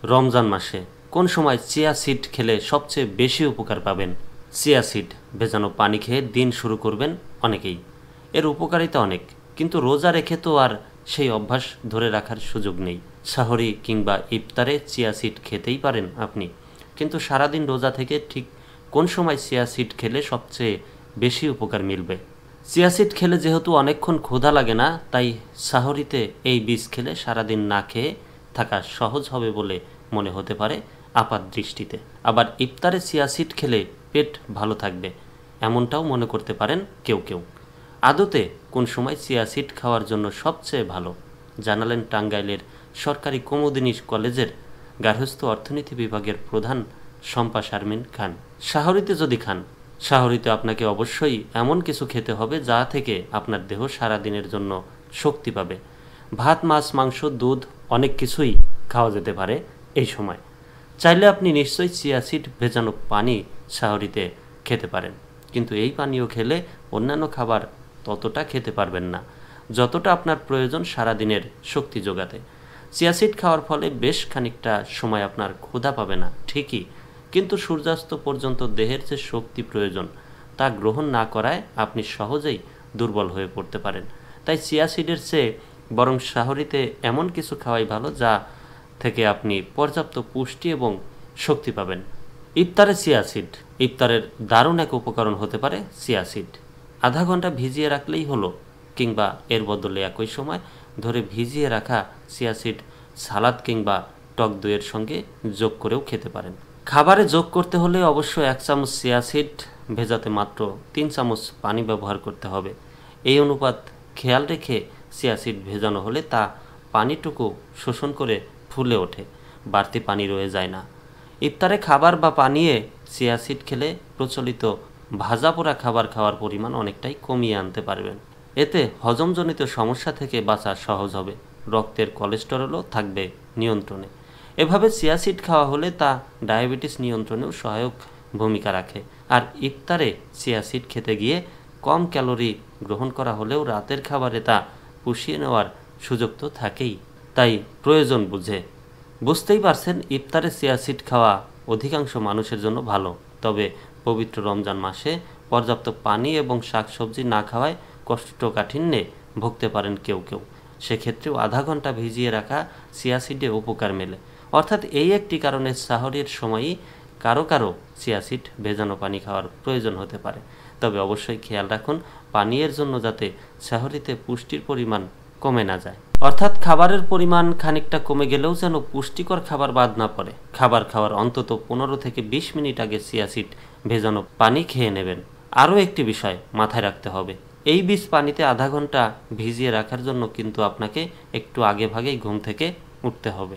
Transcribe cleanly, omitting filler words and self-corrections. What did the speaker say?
রমজান মাসে কোন সময় চিয়া সিড খেলে সবচেয়ে বেশি উপকার পাবেন? চিয়া সিড ভেজানো পানি খেয়ে দিন শুরু করবেন অনেকেই। এর উপকারিতা অনেক, কিন্তু রোজা রেখে তো আর সেই অভ্যাস ধরে রাখার সুযোগ নেই। সাহরি কিংবা ইফতারে চিয়া সিড খেতেই পারেন আপনি, কিন্তু সারাদিন রোজা থেকে ঠিক কোন সময় চিয়া সিড খেলে সবচেয়ে বেশি উপকার মিলবে? চিয়া সিড খেলে যেহেতু অনেকক্ষণ ক্ষুধা লাগে না, তাই সাহরিতে এই বীজ খেলে সারাদিন না খেয়ে থাকা সহজ হবে বলে মনে হতে পারে আপাত দৃষ্টিতে। আবার ইফতারে চিয়া সিড খেলে পেট ভালো থাকবে, এমনটাও মনে করতে পারেন কেউ কেউ। আদতে কোন সময় চিয়া সিড খাওয়ার জন্য সবচেয়ে ভালো জানালেন টাঙ্গাইলের সরকারি কুমুদিনী কলেজের গার্হস্থ্য অর্থনীতি বিভাগের প্রধান শম্পা শারমিন খান। সাহরিতে যদি খান, সাহরিতে আপনাকে অবশ্যই এমন কিছু খেতে হবে যা থেকে আপনার দেহ সারাদিনের জন্য শক্তি পাবে। ভাত, মাছ, মাংস, দুধ অনেক কিছুই খাওয়া যেতে পারে এই সময়। চাইলে আপনি নিশ্চয়ই চিয়া সিড ভেজানো পানি সাহরিতে খেতে পারেন, কিন্তু এই পানীয় খেলে অন্যান্য খাবার ততটা খেতে পারবেন না যতটা আপনার প্রয়োজন সারাদিনের শক্তি যোগাতে। চিয়া সিড খাওয়ার ফলে বেশ খানিকটা সময় আপনার ক্ষুধা পাবে না ঠিকই, কিন্তু সূর্যাস্ত পর্যন্ত দেহের যে শক্তি প্রয়োজন তা গ্রহণ না করায় আপনি সহজেই দুর্বল হয়ে পড়তে পারেন। তাই চিয়া সিডের চেয়ে বরং সাহরিতে এমন কিছু খাওয়াই ভালো যা থেকে আপনি পর্যাপ্ত পুষ্টি এবং শক্তি পাবেন। ইফতারে চিয়া সিড, ইফতারের দারুণ এক উপকরণ হতে পারে চিয়া সিড। আধা ঘন্টা ভিজিয়ে রাখলেই হলো, কিংবা এর বদলে একই সময় ধরে ভিজিয়ে রাখা চিয়া সিড সালাদ কিংবা টক দইয়ের সঙ্গে যোগ করেও খেতে পারেন। খাবারে যোগ করতে হলে অবশ্য 1 চামচ চিয়া সিড ভেজাতে মাত্র 3 চামচ পানি ব্যবহার করতে হবে। এই অনুপাত খেয়াল রেখে চিয়া সিড ভেজানো হলে তা পানিটুকু শোষণ করে ফুলে ওঠে, বাড়তি পানি রয়ে যায় না। ইফতারে খাবার বা পানীয়ে চিয়া সিড খেলে প্রচলিত ভাজা পোড়া খাবার খাওয়ার পরিমাণ অনেকটাই কমিয়ে আনতে পারবেন। এতে হজমজনিত সমস্যা থেকে বাঁচা সহজ হবে, রক্তের কোলেস্টেরলও থাকবে নিয়ন্ত্রণে। এভাবে চিয়া সিড খাওয়া হলে তা ডায়াবেটিস নিয়ন্ত্রণেও সহায়ক ভূমিকা রাখে। আর ইফতারে চিয়া সিড খেতে গিয়ে কম ক্যালোরি গ্রহণ করা হলেও রাতের খাবারে তা পুষিয়ে নেওয়ার সুযোগ তো থাকেই। তাই প্রয়োজন বুঝে, বুঝতেই পারছেন ইফতারে চিয়া সিড খাওয়া অধিকাংশ মানুষের জন্য ভালো। তবে পবিত্র রমজান মাসে পর্যাপ্ত পানি এবং শাকসবজি না খাওয়ায় কোষ্ঠকাঠিন্যে ভুগতে পারেন কেউ কেউ। সেক্ষেত্রেও আধা ঘন্টা ভিজিয়ে রাখা চিয়া সিডে উপকার মেলে। অর্থাৎ এই একটি কারণে সাহরের সময়ই কারো কারো চিয়া সিড ভেজানো পানি খাওয়ার প্রয়োজন হতে পারে। তবে অবশ্যই খেয়াল রাখুন পানীয়ের জন্য যাতে সাহরিতে পুষ্টির পরিমাণ কমে না যায়। অর্থাৎ খাবারের পরিমাণ খানিকটা কমে গেলেও যেন পুষ্টিকর খাবার বাদ না পড়ে। খাবার খাওয়ার অন্তত 15 থেকে 20 মিনিট আগে চিয়া সিড ভেজানো পানি খেয়ে নেবেন। আরও একটি বিষয় মাথায় রাখতে হবে, এই বীজ পানিতে আধা ঘন্টা ভিজিয়ে রাখার জন্য কিন্তু আপনাকে একটু আগে ভাগেই ঘুম থেকে উঠতে হবে।